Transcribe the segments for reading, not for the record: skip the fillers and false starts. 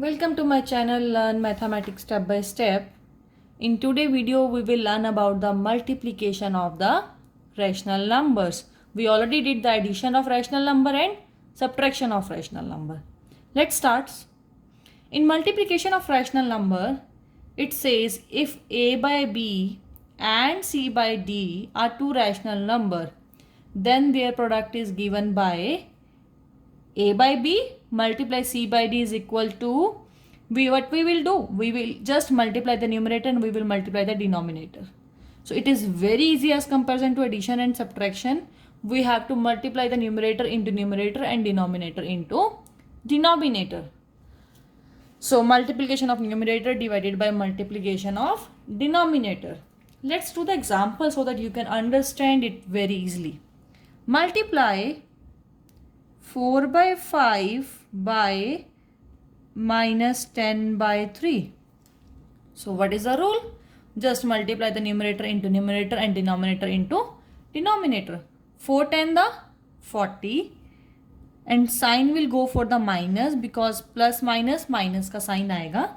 Welcome to my channel Learn Mathematics Step by Step. In today's video we will learn about the multiplication of the rational numbers. We already did the addition of rational number and subtraction of rational number. Let's start. In multiplication of rational number, it says if a by b and c by d are two rational number, then their product is given by a by b multiply c by d is equal to what we will do, we will just multiply the numerator and we will multiply the denominator. So it is very easy as comparison to addition and subtraction. We have to multiply the numerator into numerator and denominator into denominator. So multiplication of numerator divided by multiplication of denominator. Let's do the example so that you can understand it very easily. Multiply 4 by 5 by minus 10 by 3. So what is the rule? Just multiply the numerator into numerator and denominator into denominator. 4 10 the 40 and sign will go for the minus because plus minus minus ka sign aayega.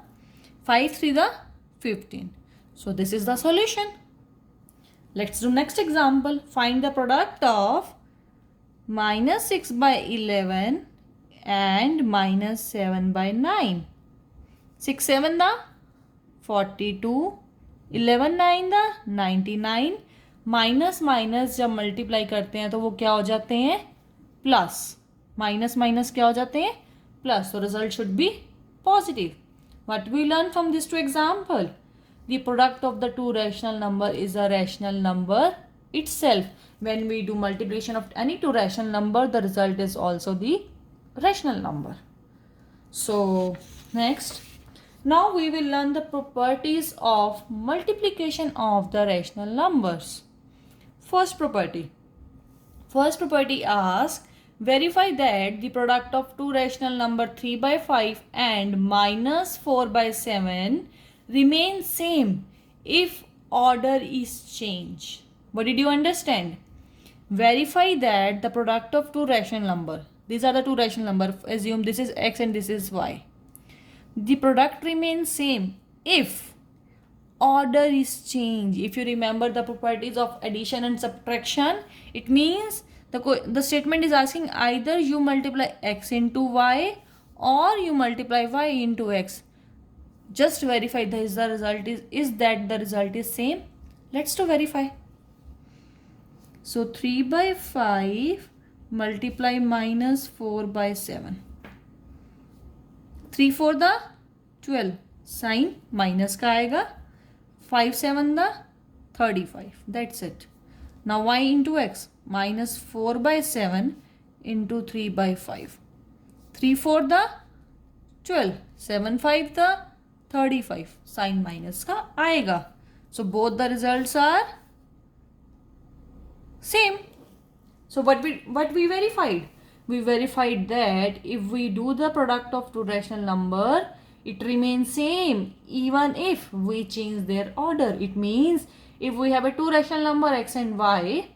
5 3 the 15. So this is the solution. Let's do next example. Find the product of minus 6 by 11 and minus 7 by 9. 6 7 the 42, 11 9 the 99. Minus minus जब multiply करते हैं तो वो क्या हो जाते हैं, plus. Minus minus क्या हो जाते हैं, प्लस. तो result should be positive. What we learn from this two example, the product of the two rational number is a rational number itself. When we do multiplication of any two rational number, the result is also the rational number. So next, now we will learn the properties of multiplication of the rational numbers. First property asks, verify that the product of two rational number 3 by 5 and minus 4 by 7 remains same if order is changed. What did you understand? Verify that the product of two rational number, these are the two rational number, assume this is x and this is y, the product remains same if order is changed. If you remember the properties of addition and subtraction, it means the statement is asking either you multiply x into y or you multiply y into x. Just verify the result is that the result is same. Let's do verify. So 3 by 5 multiply minus 4 by 7. 3 4 the 12, sign minus का आएगा. 5 7 the 35. That's it. Now y into x, minus 4 by 7 into 3 by 5. 3 4 the 12, 7 5 the 35. Sign minus का आएगा. So both the results are same. So what we verified? We verified that if we do the product of two rational number, it remains same even if we change their order. It means if we have a two rational number x and y,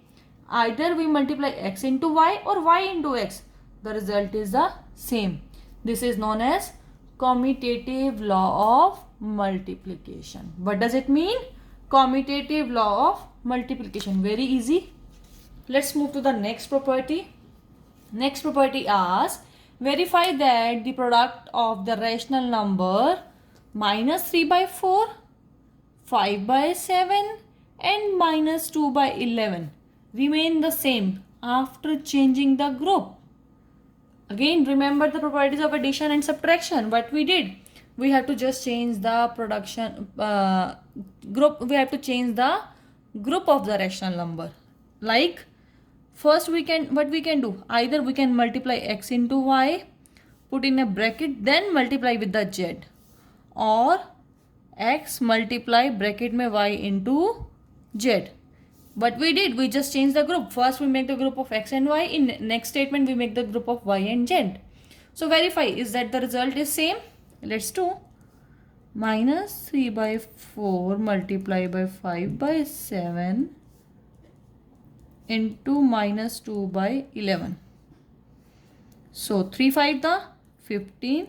either we multiply x into y or y into x, the result is the same. This is known as commutative law of multiplication. What does it mean? Commutative law of multiplication. Very easy. Let's move to the next property. Next property asks, verify that the product of the rational number minus 3 by 4, 5 by 7 and minus 2 by 11 remain the same after changing the group. Again, remember the properties of addition and subtraction. What we did, we have to just change the group. We have to change the group of the rational number. Like first what we can do, either we can multiply x into y, put in a bracket, then multiply with the z, or x multiply bracket mein y into z. What we did, we just changed the group. First we make the group of x and y, in next statement we make the group of y and z. So verify, is that the result is same? Let's do. Minus 3 by 4 multiply by 5 by 7 into minus 2 by 11. So 3 5 the 15,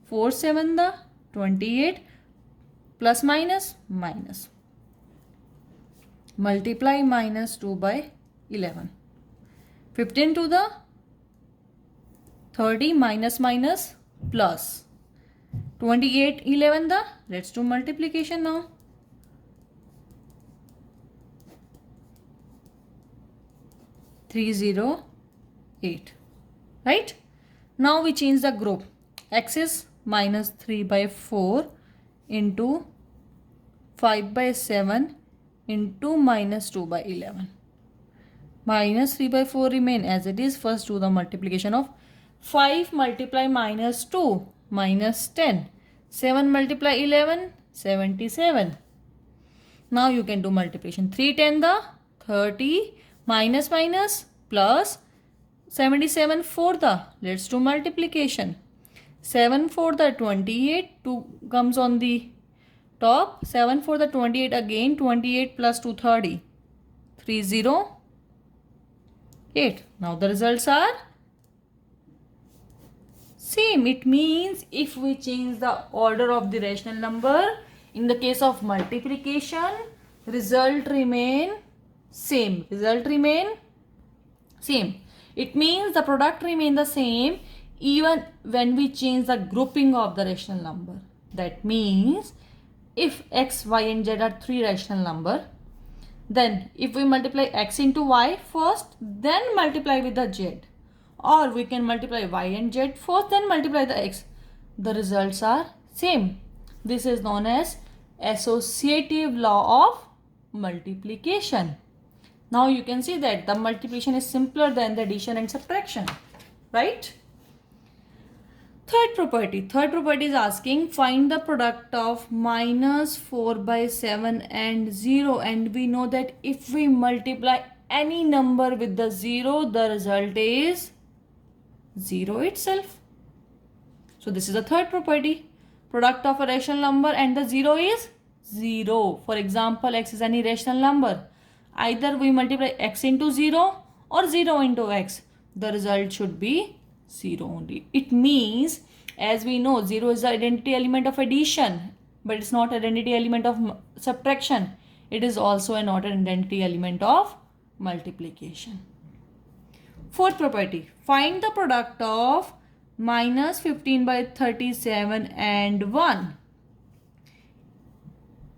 4 7 the 28 plus minus minus. Multiply minus 2 by 11. 15 to the 30 minus minus plus. 28 11 the. Let's do multiplication now. 308. Right? Now we change the group. X is minus 3 by 4 into 5 by 7 into minus 2 by 11. Minus 3 by 4 remain as it is. First do the multiplication of 5 multiply minus 2 minus 10. 7 multiply 11 77. Now you can do multiplication. 3 10 the 30 minus minus plus 77 for the. Let's do multiplication. 7 for the 28. 2 comes on the top. 7 for the 28 again. 28 plus 2 30. 308. Now the results are same. It means if we change the order of the rational number, in the case of multiplication, result remain same. Result remain same. It means the product remain the same even when we change the grouping of the rational number. That means if x, y and z are three rational number, then if we multiply x into y first, then multiply with the z, or we can multiply y and z first, then multiply the x, the results are same. This is known as associative law of multiplication. Now you can see that the multiplication is simpler than the addition and subtraction, right? Third property is asking find the product of minus 4 by 7 and 0, and we know that if we multiply any number with the 0, the result is 0 itself. So this is the third property. Product of a rational number and the 0 is 0. For example, x is any rational number. Either we multiply x into 0 or 0 into x. The result should be 0 only. It means, as we know, 0 is the identity element of addition, but it's not identity element of subtraction. It is also not an identity element of multiplication. Fourth property, find the product of minus 15 by 37 and 1.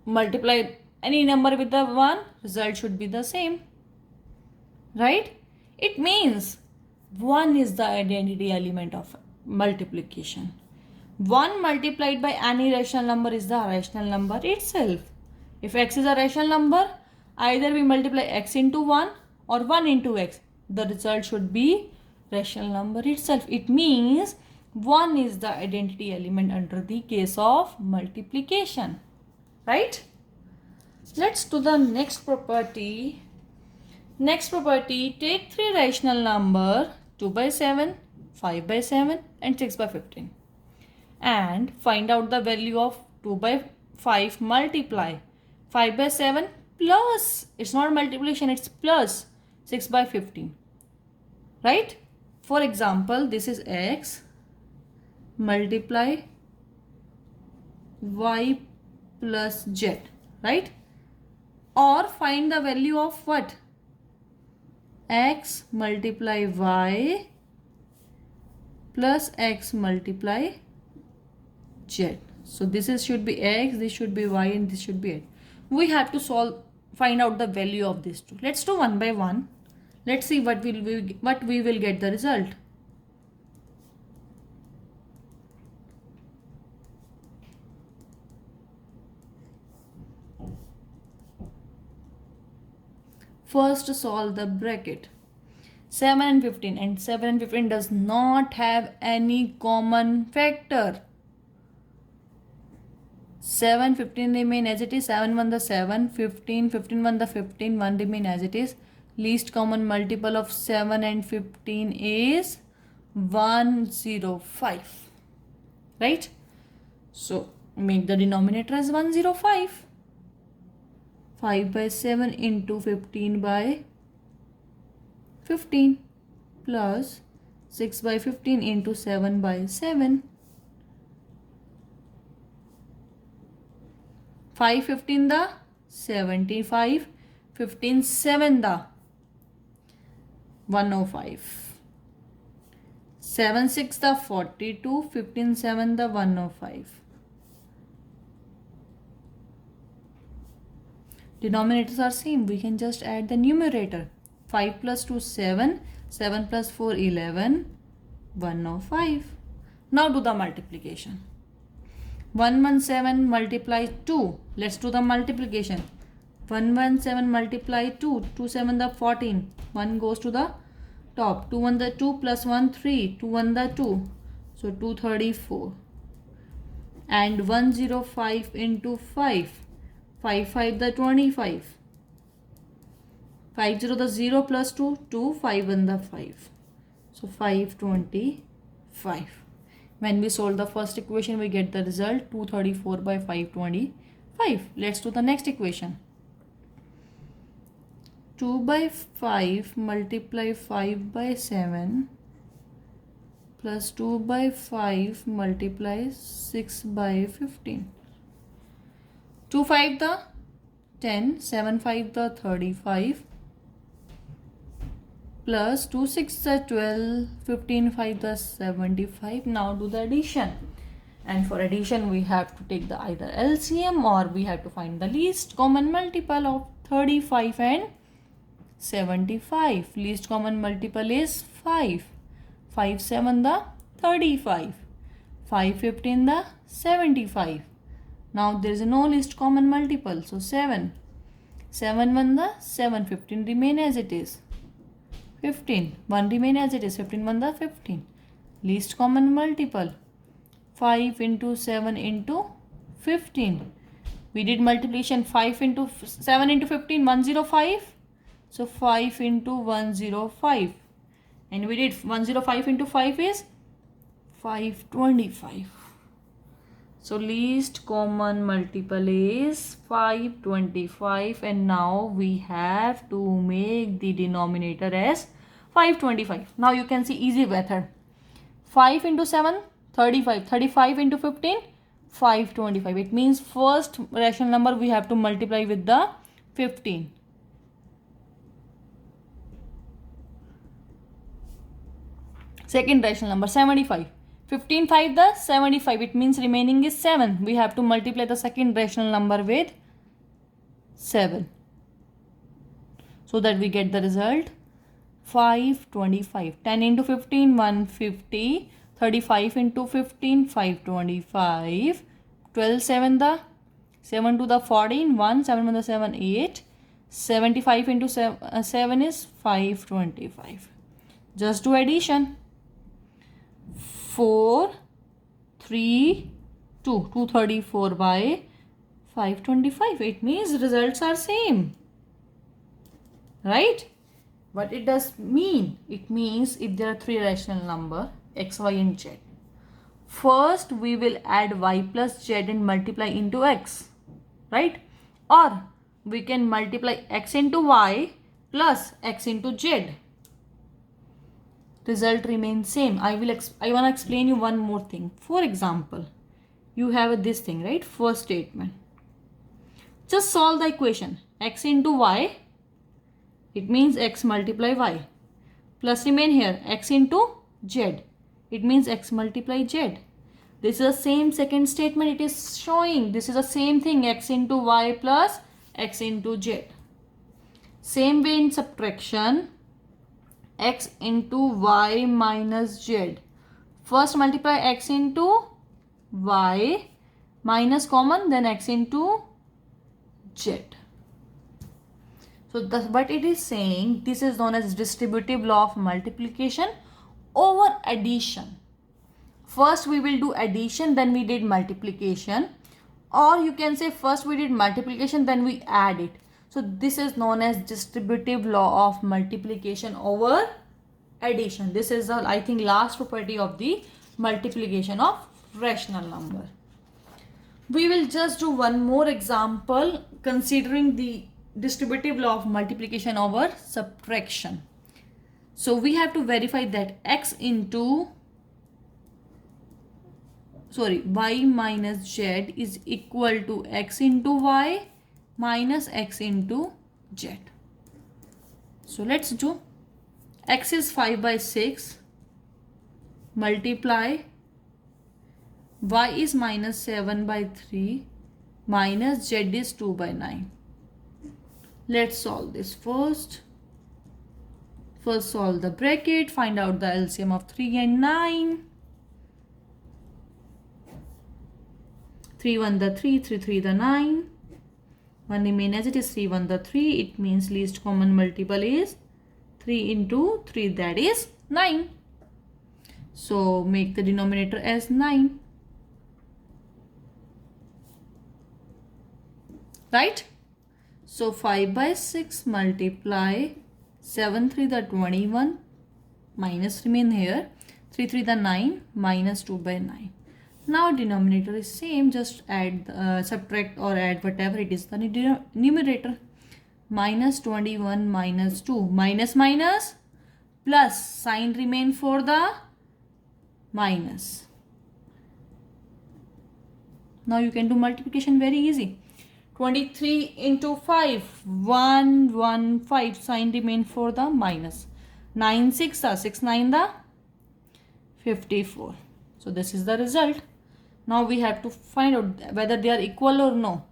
Multiply any number with the 1, result should be the same, right? It means 1 is the identity element of multiplication. 1 multiplied by any rational number is the rational number itself. If x is a rational number, either we multiply x into 1 or 1 into x. The result should be rational number itself. It means 1 is the identity element under the case of multiplication, right? Let's do the next property. Next property, take three rational number 2 by 7, 5 by 7 and 6 by 15 and find out the value of 2 by 5 multiply 5 by 7 plus, it's not multiplication, it's plus 6 by 15, right? For example, this is x multiply y plus z, right? Or find the value of what? X multiply y plus x multiply z. So this is should be x, this should be y, and this should be x. We have to find out the value of these two. Let's do one by one. Let's see what we will get the result. First solve the bracket. 7 and 15, and 7 and 15 does not have any common factor. 7 15 remain as it is. 7 1 the 7, 15 15 1 the 15, 1 remain as it is. Least common multiple of 7 and 15 is 105, right? So make the denominator as 105. 5 by 7 into 15 by 15 plus 6 by 15 into 7 by 7. 5 15 the 75, 15 7 the 105, 7 6 the 42, 15 7 the 105. Denominators are same. We can just add the numerator. 5 plus 2 7, 7 plus 4 11, 105. Now do the multiplication. 117 multiply 2. Let's do the multiplication. 117 multiply 2. 2 7 the 14. 1 goes to the top. 2 1 the 2 plus 1 3. 2 1 the 2. So 234. And 105 into 5. 5 5 the 25. 5 0 the 0 plus 2. 2 5 1 the 5. So 525. When we solve the first equation, we get the result 234 by 525. Let's do the next equation. 2 by 5 multiply 5 by 7 plus 2 by 5 multiply 6 by 15. 2 5 the 10, 7 5 the 35, plus 2 6 the 12, 15 5 the 75. Now do the addition. And for addition, we have to take the either LCM or we have to find the least common multiple of 35 and 75. Least common multiple is 5. 5 7 the 35. 5 15 the 75. Now there is no least common multiple. So 7. 7 1 the 7. 15 remain as it is. 15. 1 remain as it is. 15 1 the 15. Least common multiple. 5 into 7 into 15. We did multiplication 5 into 7 into 15, 105. So 5 into 105. And we did 105 into 5 is 525. So least common multiple is 525, and now we have to make the denominator as 525. Now you can see easy method. 5 into 7, 35. 35 into 15, 525. It means first rational number we have to multiply with the 15. Second rational number 75. 15 5 the 75. It means remaining is 7. We have to multiply the second rational number with 7. So that we get the result 525. 10 into 15, 150. 35 into 15, 525. 12 7 the 7 to the 14. 1 7 1 the 7 8. 75 into 7 is 525. Just do addition. 4 3 2. 234 by 525. It means results are same, right? What it does mean? It means if there are three rational number x, y and z, first we will add y plus z and multiply into x, right? Or we can multiply x into y plus x into z. Result remains same. I want to explain you one more thing. For example, you have this thing, right? First statement. Just solve the equation. X into y. It means x multiply y. Plus remain here. X into z. It means x multiply z. This is the same second statement. It is showing this is the same thing. X into y plus x into z. Same way in subtraction. X into y minus z. First multiply x into y minus common, then x into z. So what it is saying, this is known as distributive law of multiplication over addition. First we will do addition, then we did multiplication, or you can say first we did multiplication, then we add it. So this is known as distributive law of multiplication over addition. This is the, I think, last property of the multiplication of rational number. We will just do one more example considering the distributive law of multiplication over subtraction. So we have to verify that x into y minus z is equal to x into y minus x into z. So let's do. X is 5 by 6 multiply y is minus 7 by 3 minus z is 2 by 9. Let's solve this first. First solve the bracket, find out the LCM of 3 and 9. 3 1 the 3, 3 3 the 9. 1 remain as it is, 3 1 the 3. It means least common multiple is 3 into 3, that is 9. So make the denominator as 9. Right? So 5 by 6 multiply 7 3 the 21 minus remain here, 3 3 the 9 minus 2 by 9. Now denominator is same, just add subtract or add whatever it is the numerator. Minus 21 minus 2 minus minus plus, sign remain for the minus. Now you can do multiplication very easy. 23 into 5, 1 1 5, sign remain for the minus. 9 6 the 6 9 the 54. So this is the result. Now we have to find out whether they are equal or no.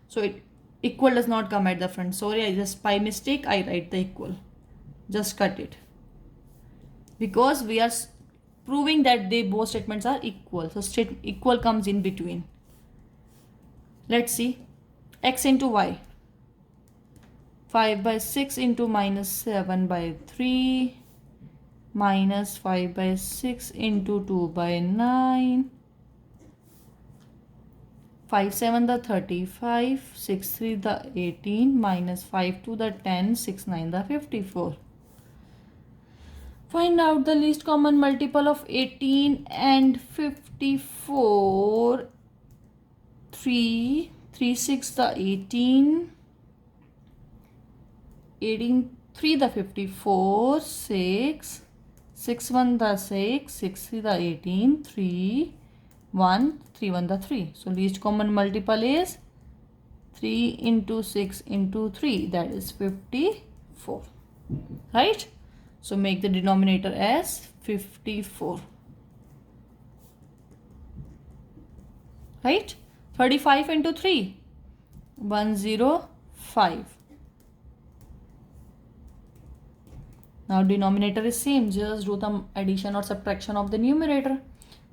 So it equal does not come at the front. Sorry, I just by mistake I write the equal. Just cut it. Because we are proving that they both statements are equal. So equal comes in between. Let's see. X into y. 5 by 6 into minus 7 by 3 minus 5 by 6 into 2 by 9. 5 7 the 35, 6 3 the 18 minus 5 2 the 10, 6 9 the 54. Find out the least common multiple of 18 and 54. 3 3 6 the 18, 3 the 54, 6 6 1 the 6, 6 3 the 18, 3 1 3 1 the 3. So least common multiple is 3 into 6 into 3, that is 54. Right? So make the denominator as 54. Right? 35 into 3, 105. Now denominator is same, just do the addition or subtraction of the numerator.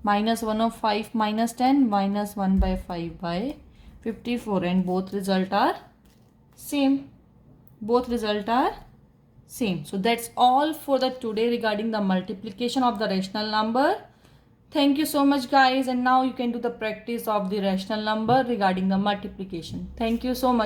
Minus 1 of 5 minus 10 minus 1 by 5 by 54, and both result are same. Both result are same. So that's all for the today regarding the multiplication of the rational number. Thank you so much guys, and now you can do the practice of the rational number regarding the multiplication. Thank you so much.